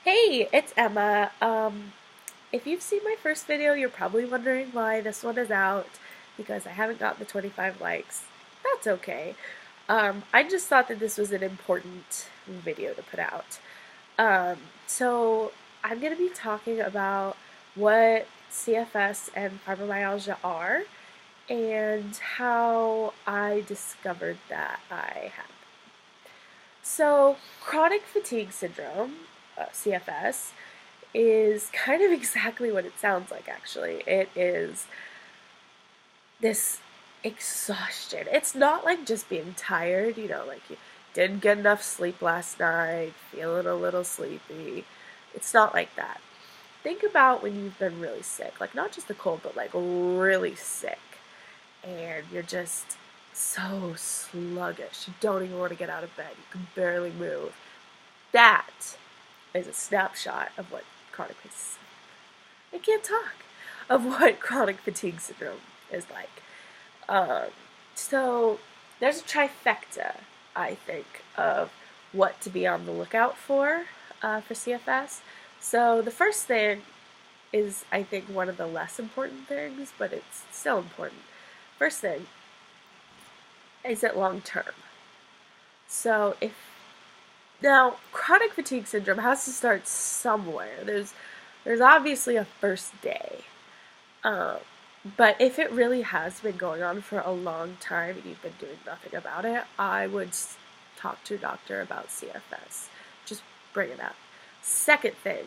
Hey, it's Emma. If you've seen my first video, you're probably wondering why this one is out because I haven't gotten the 25 likes. That's okay. I just thought that this was an important video to put out. So I'm going to be talking about what CFS and fibromyalgia are and how I discovered that I had. So, chronic fatigue syndrome, CFS, is kind of exactly what it sounds like, actually. It is this exhaustion. It's not like just being tired, like you didn't get enough sleep last night, feeling a little sleepy. It's not like that. Think about when you've been really sick, like not just a cold, but like really sick, and you're just so sluggish. You don't even want to get out of bed. You can barely move. That is a snapshot of what chronic I can't talk of what chronic fatigue syndrome is like. Um, so there's a trifecta, I think, of what to be on the lookout for CFS. So the first thing is, I think, one of the less important things, but it's still important. First thing is it long term. So if now chronic fatigue syndrome has to start somewhere. There's obviously a first day. Um, but if it really has been going on for a long time and you've been doing nothing about it, I would talk to your doctor about CFS. Just bring it up. Second thing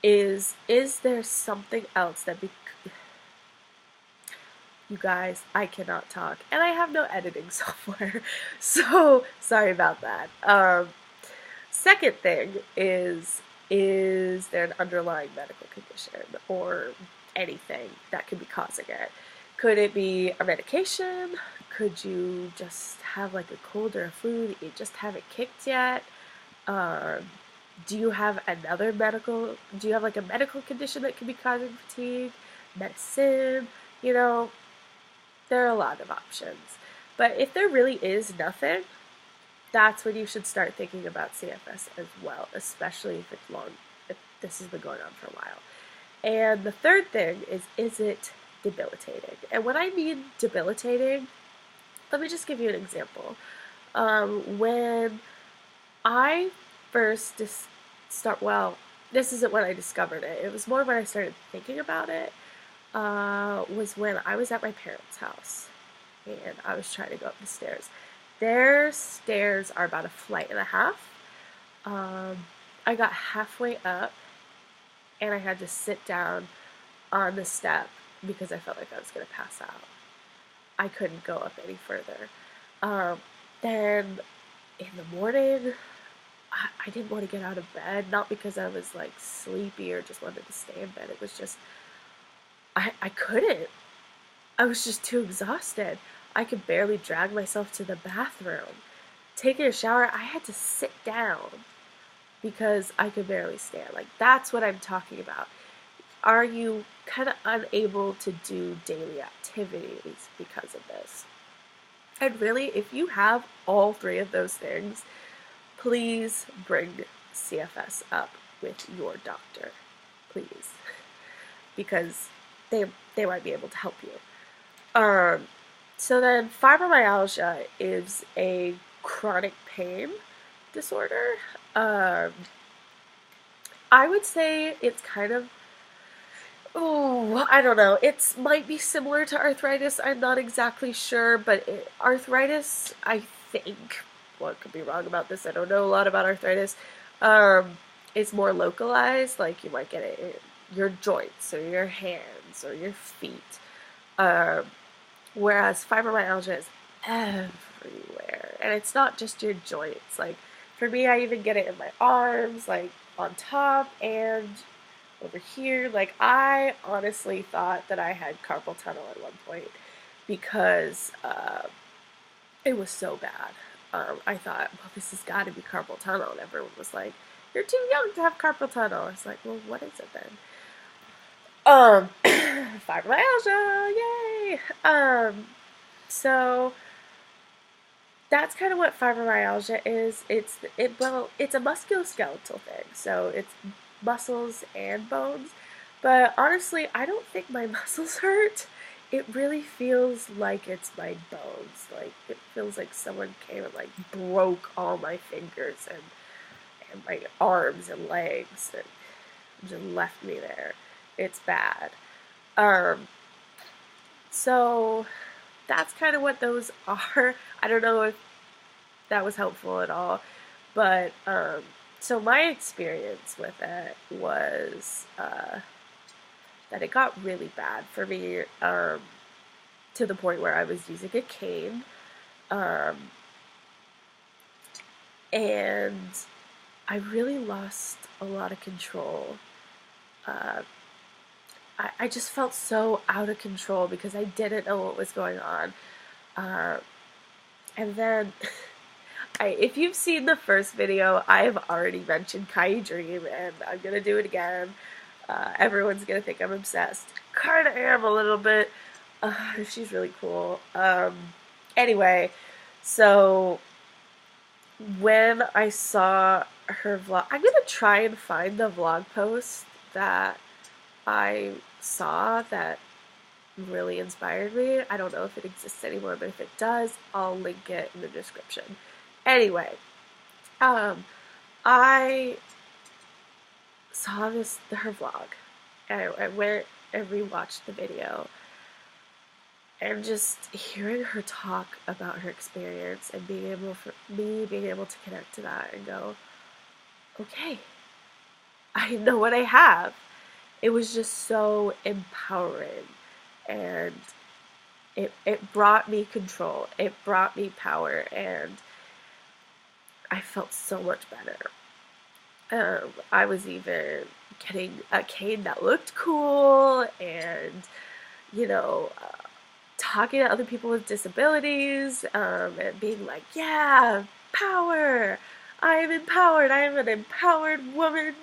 is there something else that you guys, I cannot talk, and I have no editing software, so sorry about that. Second thing is there an underlying medical condition or anything that could be causing it? Could it be a medication? Could you just have like a cold or a flu that you just haven't kicked yet? Um, do you have do you have like a medical condition that could be causing fatigue? Medicine? You know, there are a lot of options. But if there really is nothing, that's when you should start thinking about CFS as well, especially if this has been going on for a while. And the third thing is it debilitating? And when I mean debilitating, let me just give you an example. When I first this isn't when I discovered it. It was more when I started thinking about it. Was when I was at my parents' house and I was trying to go up the stairs. Their stairs are about a flight and a half. I got halfway up and I had to sit down on the step because I felt like I was going to pass out. I couldn't go up any further. Then in the morning, I didn't want to get out of bed, not because I was like sleepy or just wanted to stay in bed. It was just, I couldn't. I was just too exhausted. I could barely drag myself to the bathroom. Taking a shower, I had to sit down because I could barely stand. Like, that's what I'm talking about. Are you kind of unable to do daily activities because of this? And really, if you have all three of those things, please bring CFS up with your doctor. Please. Because they might be able to help you. So then fibromyalgia is a chronic pain disorder. I would say it's kind of, I don't know. It might be similar to arthritis. I'm not exactly sure, but arthritis, I think, well, I could be wrong about this. I don't know a lot about arthritis. It's more localized. Like you might get it in your joints or your hands or your feet. Whereas fibromyalgia is everywhere. And it's not just your joints. Like, for me, I even get it in my arms, like, on top and over here. Like, I honestly thought that I had carpal tunnel at one point because it was so bad. I thought, well, this has got to be carpal tunnel. And everyone was like, you're too young to have carpal tunnel. I was like, well, what is it then? Fibromyalgia, yay! So that's kind of what fibromyalgia is. It's a musculoskeletal thing, so it's muscles and bones. But honestly, I don't think my muscles hurt. It really feels like it's my bones. Like it feels like someone came and like broke all my fingers and my arms and legs and just left me there. It's bad. Um, so that's kind of what those are. I don't know if that was helpful at all. But so my experience with it was that it got really bad for me to the point where I was using a cane. Um, and I really lost a lot of control. Uh, I just felt so out of control because I didn't know what was going on. Uh, and then if you've seen the first video, I have already mentioned Kai Dream, and I'm gonna do it again. Everyone's gonna think I'm obsessed. Kinda am a little bit. She's really cool. Anyway, so when I saw her vlog, I'm gonna try and find the vlog post that I saw that really inspired me. I don't know if it exists anymore, but if it does, I'll link it in the description. Anyway, I saw her vlog, and I went and rewatched the video, and just hearing her talk about her experience and being able to connect to that and go, okay, I know what I have. It was just so empowering, and it brought me control. It brought me power, and I felt so much better. I was even getting a cane that looked cool, and talking to other people with disabilities, and being like, yeah, power. I am empowered. I am an empowered woman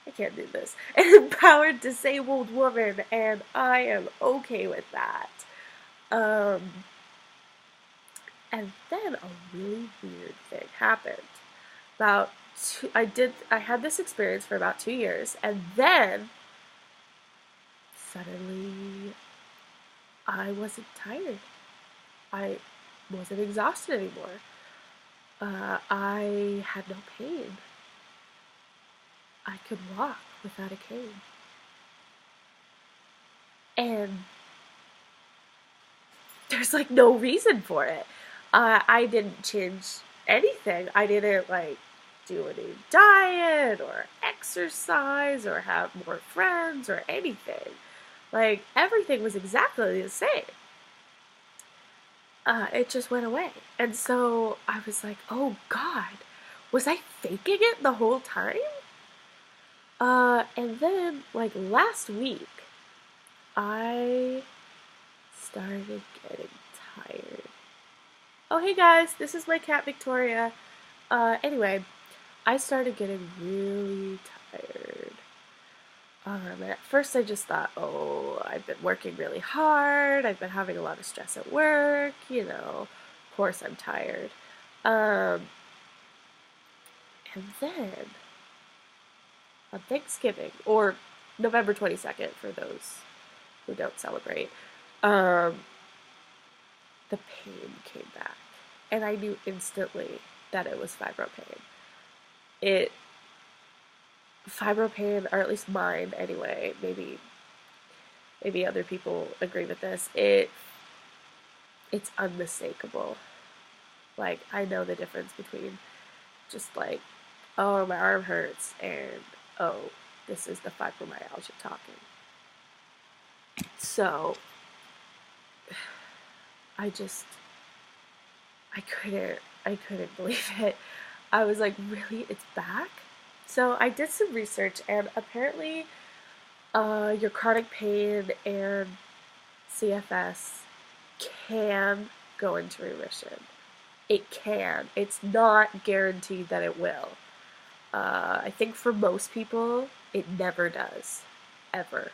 I can't do this. An empowered disabled woman, and I am okay with that. And then a really weird thing happened. I had this experience for about 2 years, and then suddenly I wasn't tired. I wasn't exhausted anymore. I had no pain. I could walk without a cane. And there's like no reason for it. I didn't change anything. I didn't like do a new diet or exercise or have more friends or anything. Like everything was exactly the same. It just went away. And so I was like, oh God, was I faking it the whole time? And then like last week, I started getting tired. Oh, hey guys, this is my cat Victoria. Anyway, I started getting really tired. And at first I just thought, oh, I've been working really hard, I've been having a lot of stress at work, of course I'm tired. And then, on Thanksgiving, or November 22nd for those who don't celebrate, the pain came back. And I knew instantly that it was fibro pain. Fibro pain, or at least mine anyway, maybe other people agree with this, it's unmistakable. Like, I know the difference between just like, oh, my arm hurts, and oh, this is the fibromyalgia talking. So, I couldn't believe it. I was like, really? It's back? So I did some research, and apparently your chronic pain and CFS can go into remission. It can. It's not guaranteed that it will. I think for most people, it never does. Ever.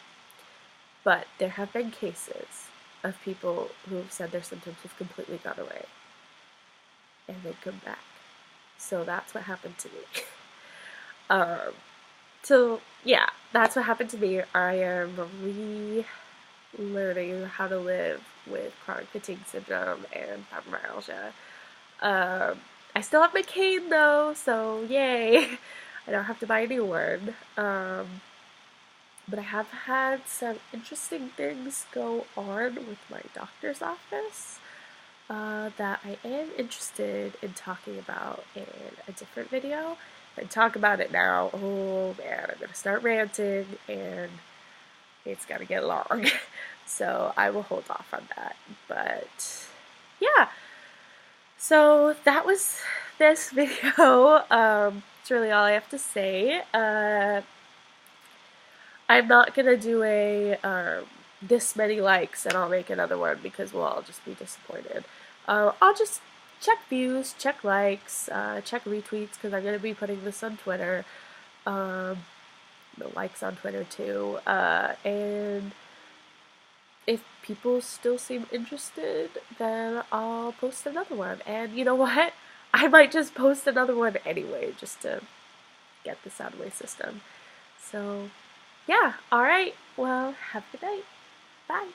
But there have been cases. of people who have said their symptoms have completely gone away and then come back. So that's what happened to me. So yeah, that's what happened to me. I am relearning how to live with chronic fatigue syndrome and fibromyalgia. I still have my cane though, so yay! I don't have to buy a new one. But I have had some interesting things go on with my doctor's office that I am interested in talking about in a different video. If I talk about it now, oh man, I'm gonna start ranting and it's gonna get long. So I will hold off on that. But yeah, so that was this video. It's really all I have to say. I'm not gonna do a this many likes and I'll make another one because we'll all just be disappointed. I'll just check views, check likes, check retweets because I'm gonna be putting this on Twitter. The likes on Twitter too. And if people still seem interested, then I'll post another one. And you know what? I might just post another one anyway, just to get this out of my system. So, yeah, alright. Well, have a good night. Bye.